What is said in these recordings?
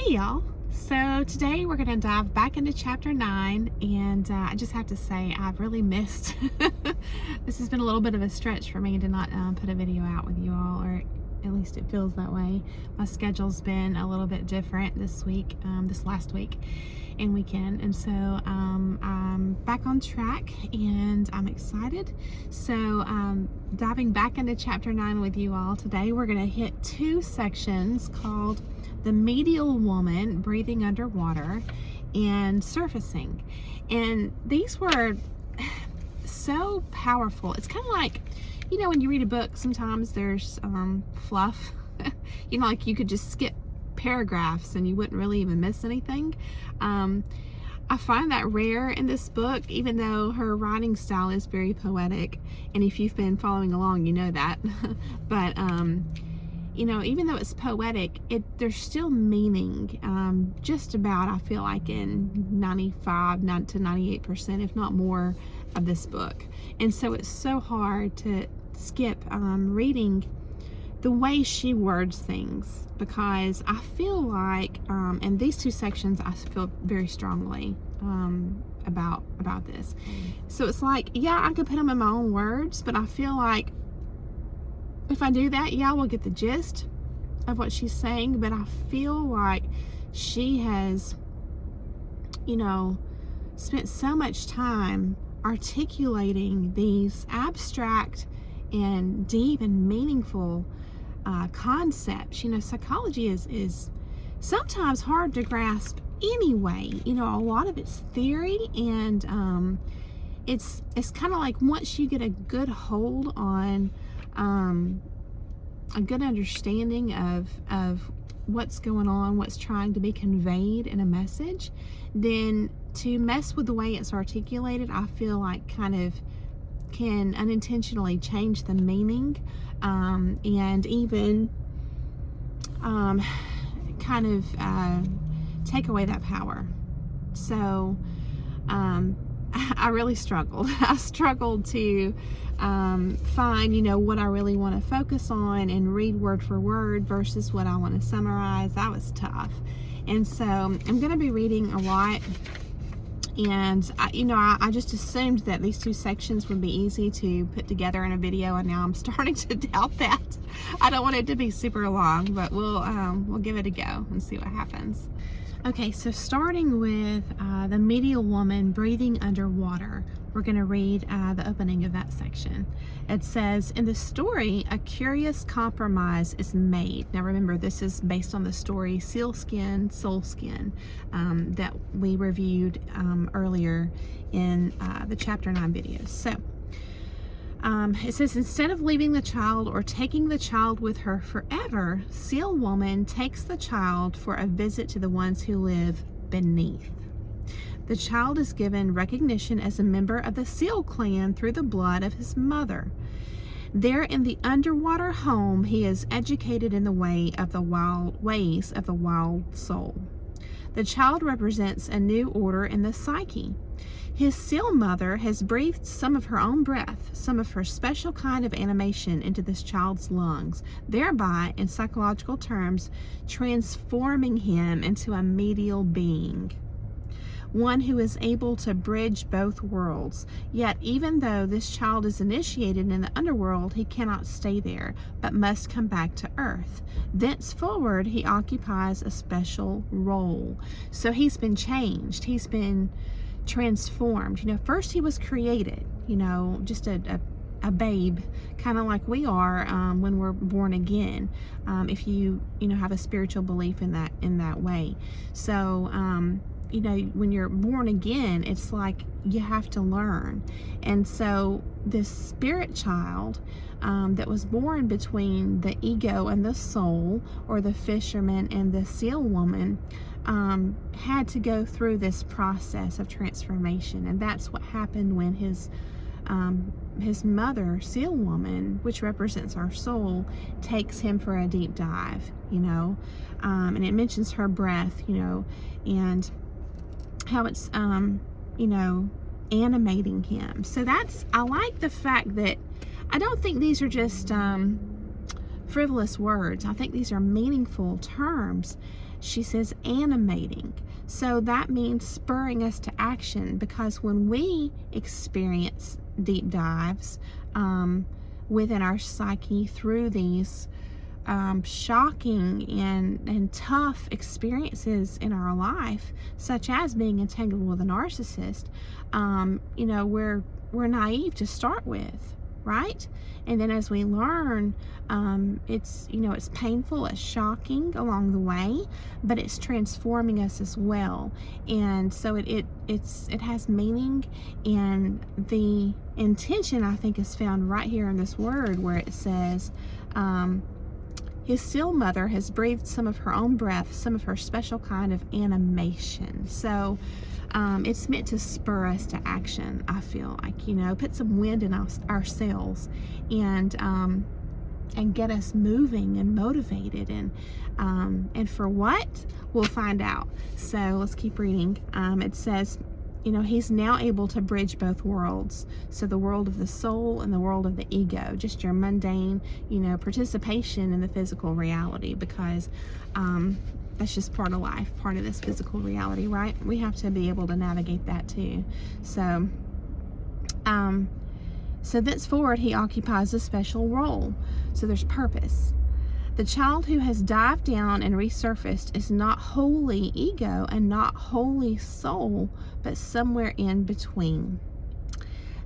Hey y'all! So today we're going to dive back into chapter 9, and I just have to say I've really missed this has been a little bit of a stretch for me to not put a video out with you all, or at least it feels that way. My schedule's been a little bit different this week, this last week and weekend, and so I'm back on track and I'm excited. So diving back into chapter 9 with you all today, we're going to hit two sections called the medial woman, breathing underwater, and surfacing. And these were so powerful. It's kind of like, you know, when you read a book, sometimes there's fluff. You know, like you could just skip paragraphs and you wouldn't really even miss anything. I find that rare in this book, even though her writing style is very poetic. And if you've been following along, you know that. But you know, even though it's poetic, there's still meaning, just about, I feel like, in 95 to 98%, if not more, of this book. And so it's so hard to skip reading the way she words things, because I feel like, in these two sections, I feel very strongly about this. So it's like, yeah, I could put them in my own words, but I feel like if I do that, yeah, we'll get the gist of what she's saying, but I feel like she has, you know, spent so much time articulating these abstract and deep and meaningful concepts. You know, psychology is sometimes hard to grasp anyway. You know, a lot of it's theory, and it's kind of like once you get a good hold on a good understanding of what's going on, what's trying to be conveyed in a message, then to mess with the way it's articulated, I feel like kind of can unintentionally change the meaning, and even kind of take away that power. So I really struggled. I struggled to find, you know, what I really want to focus on and read word for word versus what I want to summarize. That was tough. And so I'm going to be reading a lot. And I just assumed that these two sections would be easy to put together in a video, and now I'm starting to doubt that. I don't want it to be super long, but we'll give it a go and see what happens. Okay, so starting with the medial woman breathing underwater, we're going to read the opening of that section. It says, in the story, a curious compromise is made. Now remember, this is based on the story Sealskin, Soulskin, that we reviewed earlier in the chapter 9 videos. So it says, instead of leaving the child or taking the child with her forever, Seal Woman takes the child for a visit to the ones who live beneath. The child is given recognition as a member of the Seal clan through the blood of his mother. There in the underwater home, he is educated in the ways of the wild soul. The child represents a new order in the psyche. His seal mother has breathed some of her own breath, some of her special kind of animation into this child's lungs, thereby, in psychological terms, transforming him into a medial being, one who is able to bridge both worlds. Yet, even though this child is initiated in the underworld, he cannot stay there, but must come back to earth. Thenceforward, he occupies a special role. So he's been changed. He's been transformed. You know, first he was created, you know, just a babe, kind of like we are when we're born again, if you know, have a spiritual belief in that way. So you know, when you're born again, it's like you have to learn. And so this spirit child that was born between the ego and the soul, or the fisherman and the seal woman, had to go through this process of transformation. And that's what happened when his mother, Seal Woman, which represents our soul, takes him for a deep dive, you know, and it mentions her breath, you know, and how it's you know, animating him. So I like the fact that I don't think these are just frivolous words. I think these are meaningful terms She says animating. So that means spurring us to action, because when we experience deep dives within our psyche through these shocking and tough experiences in our life, such as being entangled with a narcissist, we're naive to start with, right? And then as we learn, it's painful, it's shocking along the way, but it's transforming us as well. And so it has meaning, and the intention, I think, is found right here in this word where it says, his seal mother has breathed some of her own breath, some of her special kind of animation. So it's meant to spur us to action, I feel like, put some wind in our sails, and get us moving and motivated, and for what? We'll find out. So let's keep reading. It says, he's now able to bridge both worlds. So the world of the soul and the world of the ego, just your mundane, participation in the physical reality, because that's just part of life, part of this physical reality, right? We have to be able to navigate that too. So, thenceforward, he occupies a special role. So there's purpose. The child who has dived down and resurfaced is not wholly ego and not wholly soul, but somewhere in between.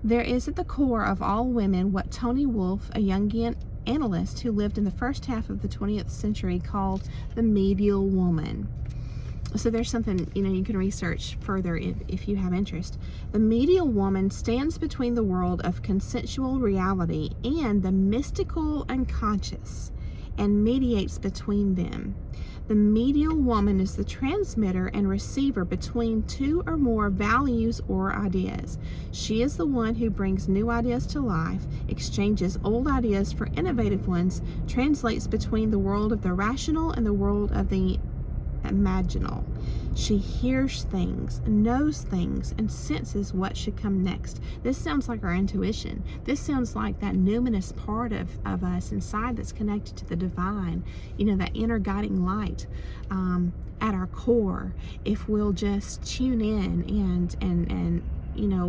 There is at the core of all women what Tony Wolff, a Jungian analyst who lived in the first half of the 20th century, called the medial woman. So there's something, you can research further if you have interest. The medial woman stands between the world of consensual reality and the mystical unconscious, and mediates between them. The medial woman is the transmitter and receiver between two or more values or ideas. She is the one who brings new ideas to life, exchanges old ideas for innovative ones, translates between the world of the rational and the world of the imaginal. She hears things, knows things, and senses what should come next. This sounds like our intuition. This sounds like that numinous part of us inside that's connected to the divine, that inner guiding light at our core. If we'll just tune in and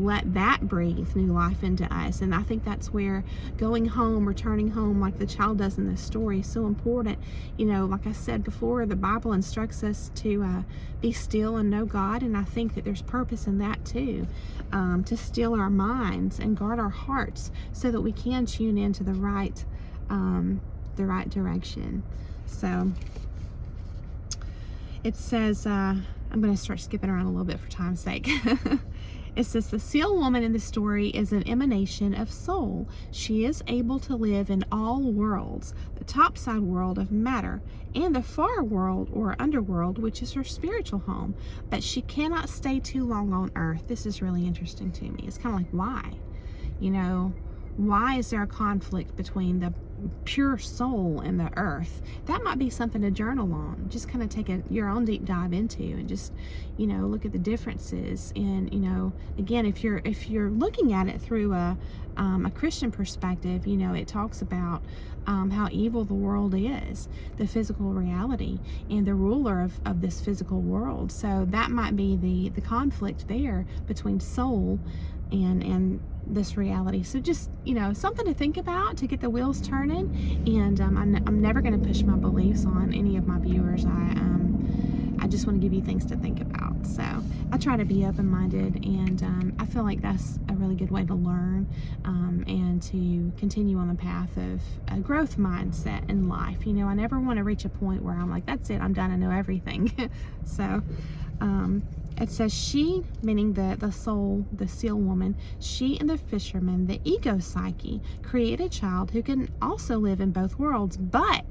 let that breathe new life into us. And I think that's where going home, returning home, like the child does in this story, is so important. Like I said before, the Bible instructs us to be still and know God, and I think that there's purpose in that too, to still our minds and guard our hearts so that we can tune into the right direction. So it says, I'm going to start skipping around a little bit for time's sake. It says, the seal woman in the story is an emanation of soul. She is able to live in all worlds, the topside world of matter, and the far world or underworld, which is her spiritual home. But she cannot stay too long on earth. This is really interesting to me. It's kind of like, why? Why is there a conflict between the pure soul and the earth? That might be something to journal on. Just kind of take your own deep dive into, and just look at the differences. And again, if you're looking at it through a Christian perspective, it talks about how evil the world is, the physical reality, and the ruler of this physical world. So that might be the conflict there between soul and this reality. So just something to think about, to get the wheels turning. And I'm never going to push my beliefs on any of my viewers. I just want to give you things to think about. So I try to be open-minded, and I feel like that's a really good way to learn and to continue on the path of a growth mindset in life. I never want to reach a point where I'm like, that's it, I'm done, I know everything. So it says, she, meaning the soul, the seal woman, she and the fisherman, the ego psyche, create a child who can also live in both worlds, but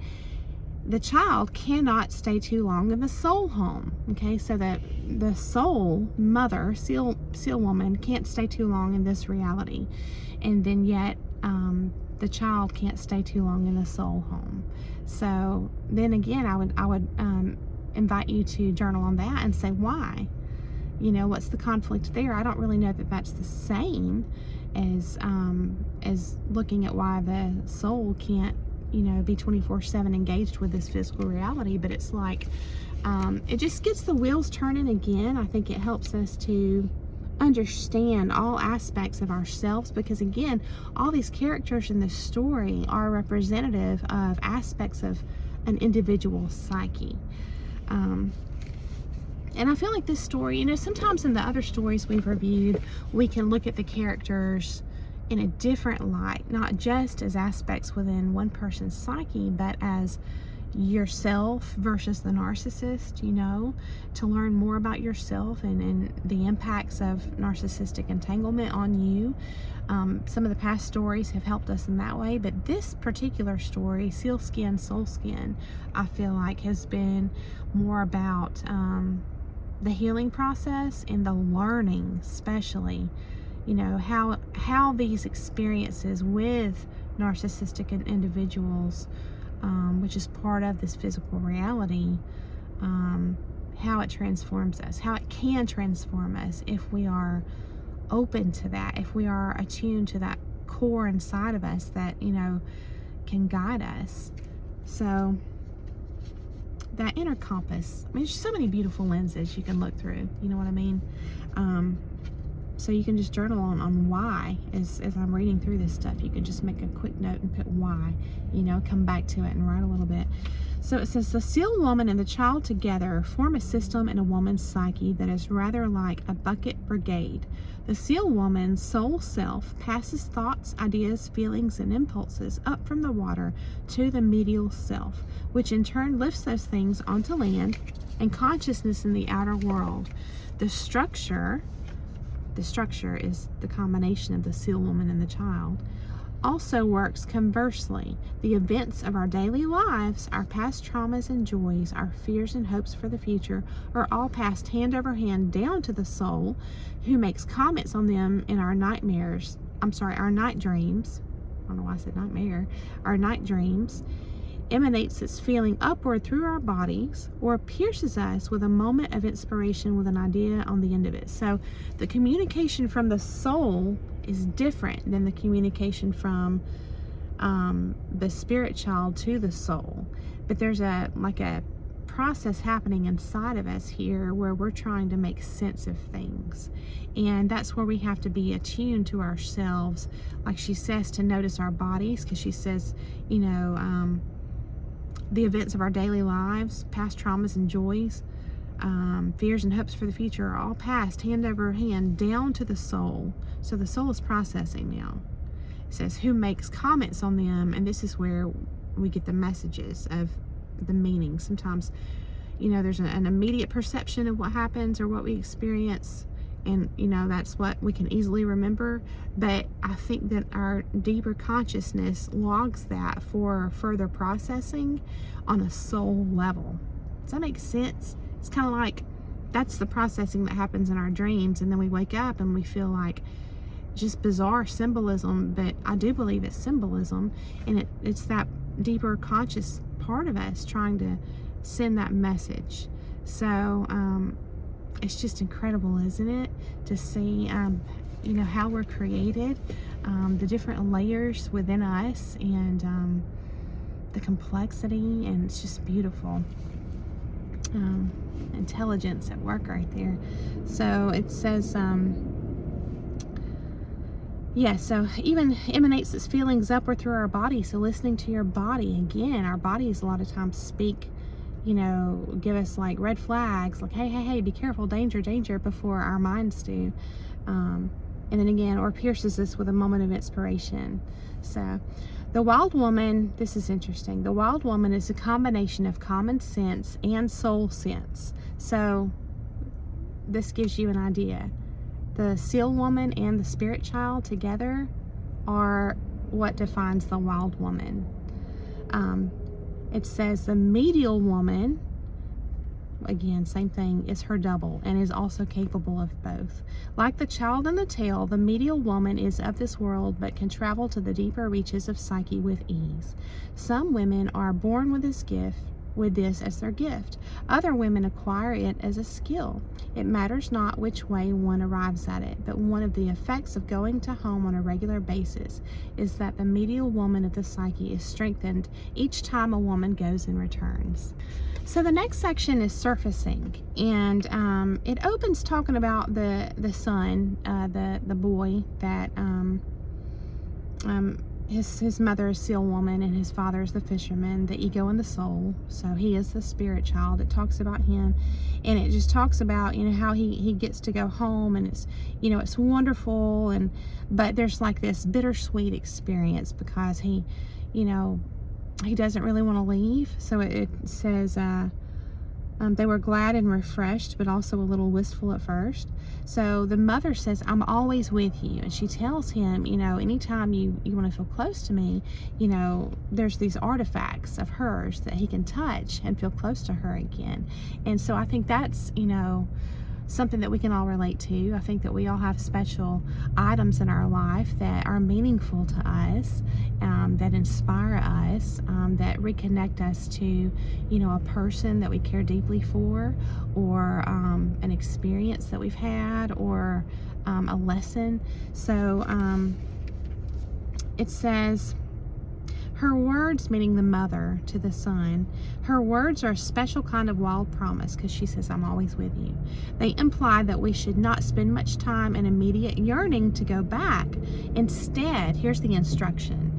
the child cannot stay too long in the soul home. Okay, so that the soul mother, seal woman, can't stay too long in this reality, and then yet the child can't stay too long in the soul home. So then again, I would invite you to journal on that and say, why? What's the conflict there? I don't really know that that's the same as looking at why the soul can't be 24/7 engaged with this physical reality. But it's like it just gets the wheels turning again. I think it helps us to understand all aspects of ourselves, because again, all these characters in this story are representative of aspects of an individual psyche. And I feel like this story, you know, sometimes in the other stories we've reviewed, we can look at the characters in a different light, not just as aspects within one person's psyche, but as yourself versus the narcissist, you know, to learn more about yourself and the impacts of narcissistic entanglement on you. Some of the past stories have helped us in that way, but this particular story, Sealskin, Soulskin, I feel like has been more about the healing process and the learning, especially, you know, how these experiences with narcissistic individuals, which is part of this physical reality, how it transforms us, how it can transform us if we are open to that, if we are attuned to that core inside of us that, you know, can guide us. So that inner compass, I mean, there's so many beautiful lenses you can look through, you know what I mean? So you can just journal on why. As I'm reading through this stuff, you can just make a quick note and put why, you know, come back to it and write a little bit. So it says, the seal woman and the child together form a system in a woman's psyche that is rather like a bucket brigade. The seal woman's soul self passes thoughts, ideas, feelings, and impulses up from the water to the medial self, which in turn lifts those things onto land and consciousness in the outer world. The structure is the combination of the seal woman and the child, also works conversely. The events of our daily lives, our past traumas and joys, our fears and hopes for the future, are all passed hand over hand down to the soul, who makes comments on them in our night dreams. I don't know why I said nightmare. Our night dreams, emanates its feeling upward through our bodies, or pierces us with a moment of inspiration with an idea on the end of it. So the communication from the soul is different than the communication from the spirit child to the soul. But there's a process happening inside of us here where we're trying to make sense of things, and that's where we have to be attuned to ourselves, like she says, to notice our bodies, because she says, you know, the events of our daily lives, past traumas and joys, fears and hopes for the future are all passed hand over hand down to the soul. So the soul is processing now. It says, who makes comments on them, and this is where we get the messages of the meaning. Sometimes, you know, there's an immediate perception of what happens or what we experience, and, you know, that's what we can easily remember. But I think that our deeper consciousness logs that for further processing on a soul level. Does that make sense? It's kind of like that's the processing that happens in our dreams, and then we wake up and we feel like just bizarre symbolism, but I do believe it's symbolism, and it's that deeper conscious part of us trying to send that message. So it's just incredible, isn't it, to see you know, how we're created, the different layers within us, and the complexity, and it's just beautiful. Intelligence at work right there. So it says, yeah, so even emanates its feelings upward through our body. So listening to your body, again, our bodies a lot of times speak, you know, give us like red flags, like, hey, be careful, danger, before our minds do. And then again, or pierces us with a moment of inspiration. So the wild woman, this is interesting. The wild woman is a combination of common sense and soul sense. So this gives you an idea. The seal woman and the spirit child together are what defines the wild woman. It says the medial woman, again, same thing, is her double and is also capable of both. Like the child in the tale, the medial woman is of this world but can travel to the deeper reaches of psyche with ease. Some women are born with this as their gift. Other women acquire it as a skill. It matters not which way one arrives at it, but one of the effects of going to home on a regular basis is that the medial woman of the psyche is strengthened each time a woman goes and returns. So the next section is surfacing, and it opens talking about the son, the boy that his mother is seal woman and his father is the fisherman, the ego and the soul. So he is the spirit child. It talks about him, and it just talks about, how he gets to go home, and it's, it's wonderful, but there's like this bittersweet experience because he doesn't really want to leave. So it says they were glad and refreshed, but also a little wistful at first. So the mother says, I'm always with you. And she tells him, anytime you want to feel close to me, there's these artifacts of hers that he can touch and feel close to her again. And so I think that's, something that we can all relate to. I think that we all have special items in our life that are meaningful to us, that inspire us, that reconnect us to, a person that we care deeply for, or an experience that we've had, or a lesson. So it says, her words, meaning the mother to the son, her words are a special kind of wild promise, because she says, I'm always with you. They imply that we should not spend much time in immediate yearning to go back. Instead, here's the instruction.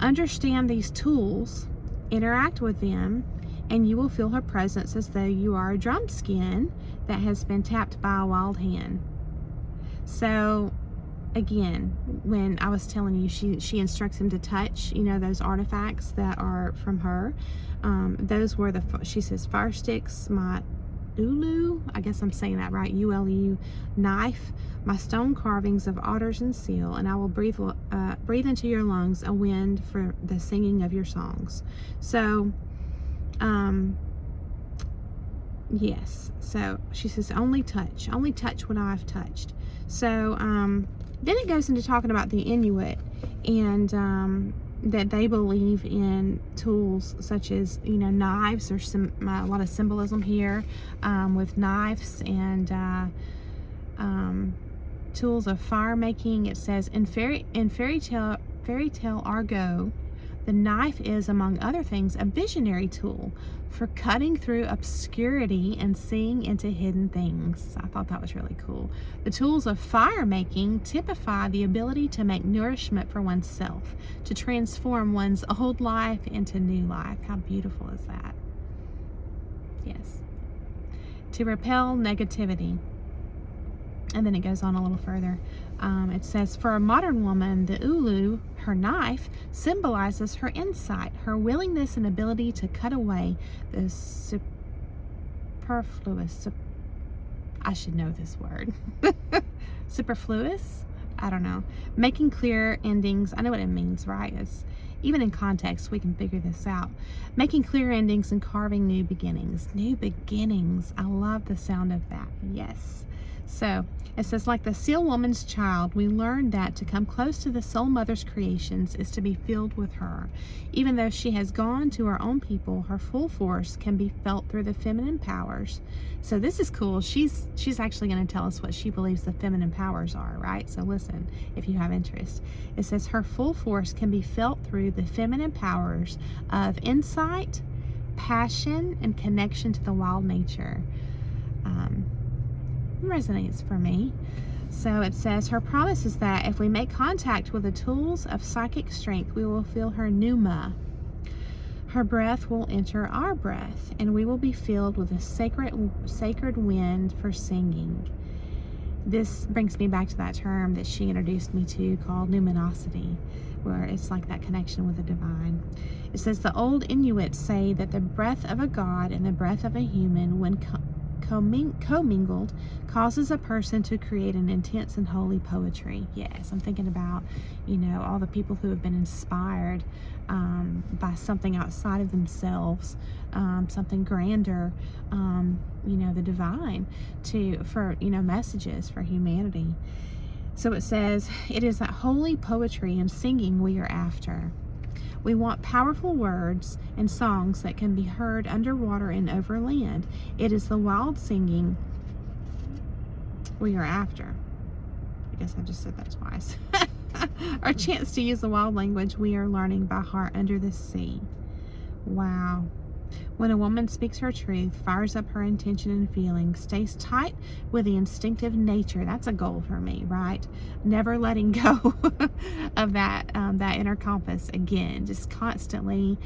Understand these tools, interact with them, and you will feel her presence as though you are a drum skin that has been tapped by a wild hand. So again, when I was telling you, she instructs him to touch, those artifacts that are from her. Those were she says, fire sticks, my ulu, I guess I'm saying that right, ULU, knife, my stone carvings of otters and seal, and I will breathe into your lungs a wind for the singing of your songs. So, yes. So she says, only touch what I've touched. So, then it goes into talking about the Inuit, and that they believe in tools such as, knives. There's a lot of symbolism here with knives and tools of fire making. It says, in fairy tale argot, the knife is, among other things, a visionary tool for cutting through obscurity and seeing into hidden things. I thought that was really cool. The tools of fire making typify the ability to make nourishment for oneself, to transform one's old life into new life. How beautiful is that? Yes. To repel negativity. And then it goes on a little further. It says, for a modern woman, the ulu, her knife, symbolizes her insight, her willingness and ability to cut away the superfluous. I should know this word. Superfluous? I don't know. Making clear endings. I know what it means, right? Even in context, we can figure this out. Making clear endings and carving new beginnings. New beginnings. I love the sound of that. Yes. So it says, like the seal woman's child, we learned that to come close to the soul mother's creations is to be filled with her. Even though she has gone to her own people, her full force can be felt through the feminine powers. So this is cool. She's actually going to tell us what she believes the feminine powers are, right? So listen, if you have interest. It says her full force can be felt through the feminine powers of insight, passion, and connection to the wild nature. Resonates for me. So it says, her promise is that if we make contact with the tools of psychic strength, we will feel her pneuma. Her breath will enter our breath, and we will be filled with a sacred wind for singing. This brings me back to that term that she introduced me to called numinosity, where it's like that connection with the divine. It says, the old Inuits say that the breath of a god and the breath of a human, when commingled, causes a person to create an intense and holy poetry. Yes, I'm thinking about, all the people who have been inspired by something outside of themselves, something grander, the divine, for messages for humanity. So it says, it is that holy poetry and singing we are after. We want powerful words and songs that can be heard underwater and over land. It is the wild singing we are after. I guess I just said that twice. Our chance to use the wild language we are learning by heart under the sea. Wow. When a woman speaks her truth, fires up her intention and feeling, stays tight with the instinctive nature, that's a goal for me, right? Never letting go of that inner compass again, just constantly,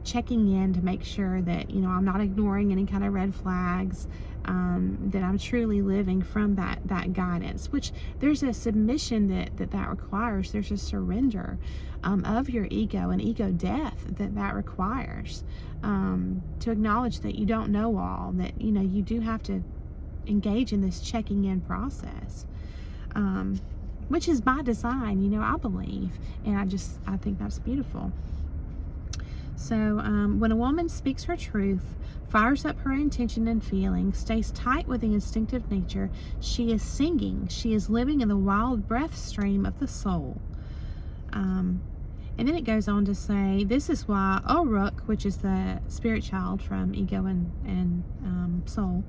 checking in to make sure that, I'm not ignoring any kind of red flags, that I'm truly living from that guidance, which there's a submission that requires. There's a surrender of your ego and ego death that requires, to acknowledge that you don't know all, that you do have to engage in this checking in process, which is by design, I believe, and I think that's beautiful. So when a woman speaks her truth, fires up her intention and feeling, stays tight with the instinctive nature, she is singing, she is living in the wild breath stream of the soul. And then it goes on to say, this is why Uruk, which is the spirit child from ego and soul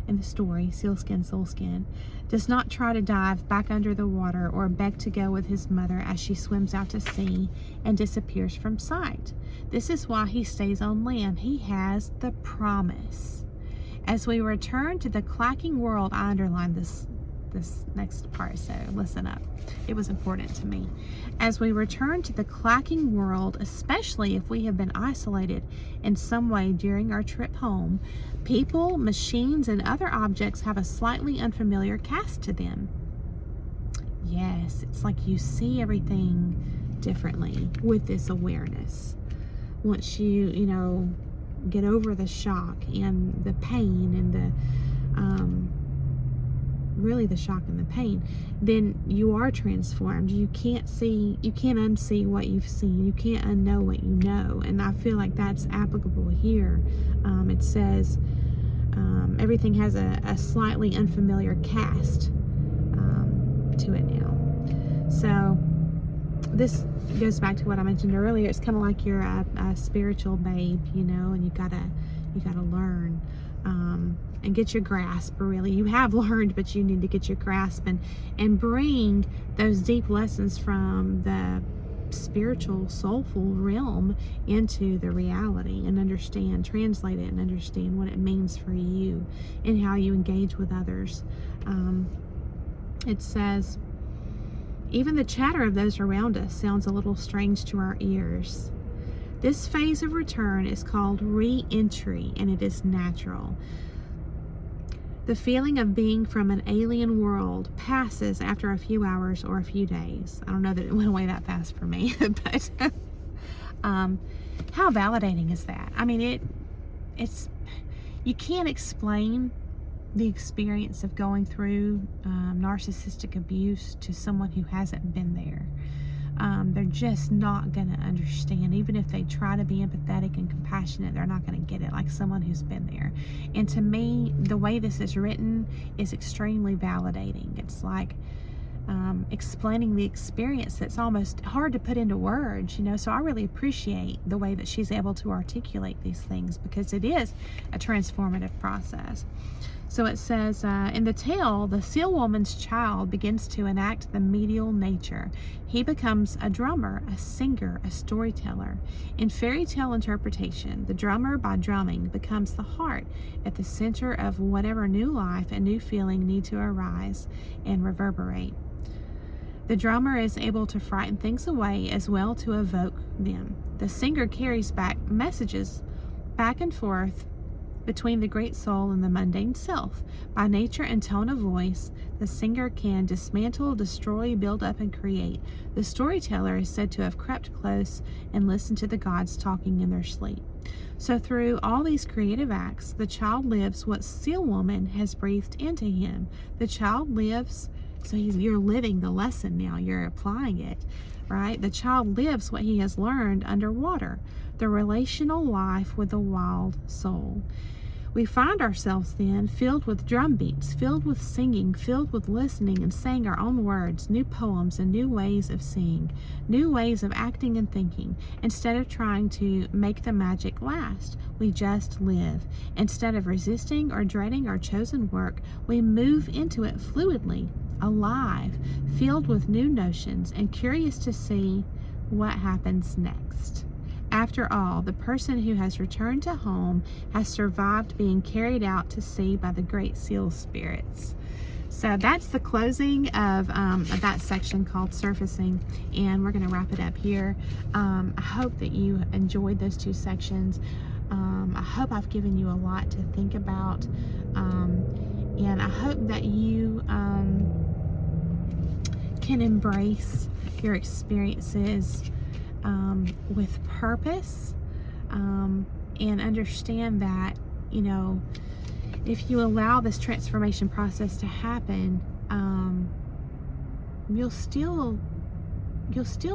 in the story, sealskin, soulskin, does not try to dive back under the water or beg to go with his mother as she swims out to sea and disappears from sight. This is why he stays on land. He has the promise. As we return to the clacking world, I underlined this next part, so listen up. It was important to me. As we return to the clacking world, especially if we have been isolated in some way during our trip home, people, machines, and other objects have a slightly unfamiliar cast to them. Yes, it's like you see everything differently with this awareness. Once you, get over the shock and the pain and the really the shock and the pain, then you are transformed. You can't unsee what you've seen. You can't unknow what you know. And I feel like that's applicable here. It says everything has a slightly unfamiliar cast to it now. So this goes back to what I mentioned earlier. It's kind of like you're a spiritual babe, and you gotta learn and get your grasp. Really, you have learned, but you need to get your grasp and bring those deep lessons from the spiritual, soulful realm into the reality and translate it and understand what it means for you and how you engage with others. It says, even the chatter of those around us sounds a little strange to our ears. This phase of return is called re-entry, and it is natural. The feeling of being from an alien world passes after a few hours or a few days. I don't know that it went away that fast for me, but how validating is that? I mean, it's you can't explain the experience of going through narcissistic abuse to someone who hasn't been there. They're just not going to understand. Even if they try to be empathetic and compassionate, they're not going to get it like someone who's been there. And to me, the way this is written is extremely validating. It's like explaining the experience that's almost hard to put into words, so I really appreciate the way that she's able to articulate these things, because it is a transformative process. So it says, in the tale, the seal woman's child begins to enact the medial nature. He becomes a drummer, a singer, a storyteller. In fairy tale interpretation, the drummer, by drumming, becomes the heart at the center of whatever new life and new feeling need to arise and reverberate. The drummer is able to frighten things away as well to evoke them. The singer carries back messages back and forth between the great soul and the mundane self. By nature and tone of voice, the singer can dismantle, destroy, build up, and create. The storyteller is said to have crept close and listened to the gods talking in their sleep. So through all these creative acts, the child lives what Seal Woman has breathed into him. The child lives, so you're living the lesson now, you're applying it, right? The child lives what he has learned underwater, the relational life with the wild soul. We find ourselves then filled with drum beats, filled with singing, filled with listening and saying our own words, new poems and new ways of seeing, new ways of acting and thinking. Instead of trying to make the magic last, we just live. Instead of resisting or dreading our chosen work, we move into it fluidly, alive, filled with new notions and curious to see what happens next. After all, the person who has returned to home has survived being carried out to sea by the great seal spirits. So that's the closing of that section called Surfacing, and we're going to wrap it up here. I hope that you enjoyed those two sections. I hope I've given you a lot to think about, and I hope that you can embrace your experiences with purpose, and understand that, you know, if you allow this transformation process to happen, you'll still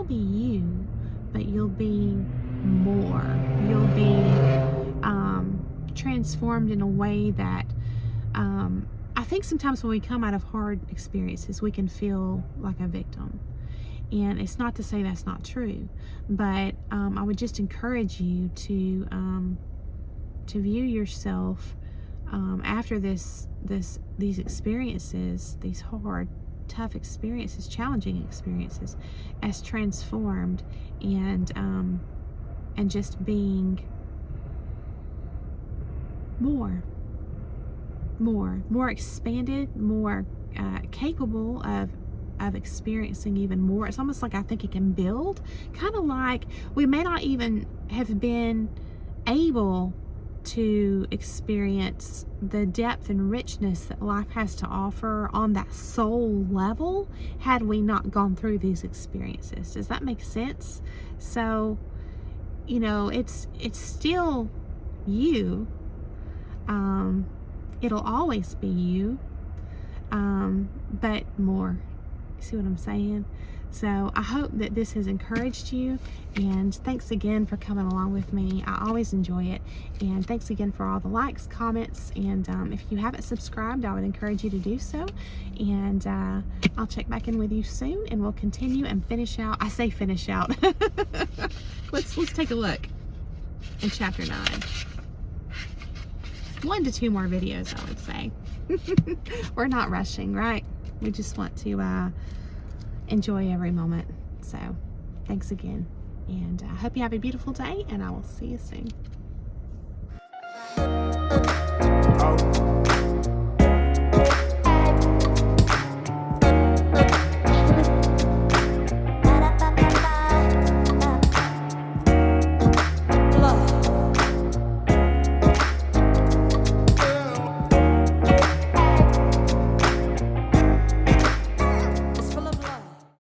be you, but you'll be more. You'll be transformed in a way that I think sometimes when we come out of hard experiences, we can feel like a victim. And it's not to say that's not true, but I would just encourage you to view yourself after these experiences, these hard, tough experiences, challenging experiences, as transformed, and just being more expanded, more capable of experiencing even more. It's almost like I think it can build, kind of like we may not even have been able to experience the depth and richness that life has to offer on that soul level had we not gone through these experiences. Does that make sense? So, you know, it's still you. It'll always be you, but more. See what I'm saying? So I hope that this has encouraged you, and thanks again for coming along with me. I always enjoy it, and thanks again for all the likes, comments, and if you haven't subscribed, I would encourage you to do so. And I'll check back in with you soon, and we'll continue and finish out. I say finish out. let's take a look in chapter 9. 1 to 2 more videos, I would say. We're not rushing, right? We just want to enjoy every moment. So thanks again, and I hope you have a beautiful day, and I will see you soon.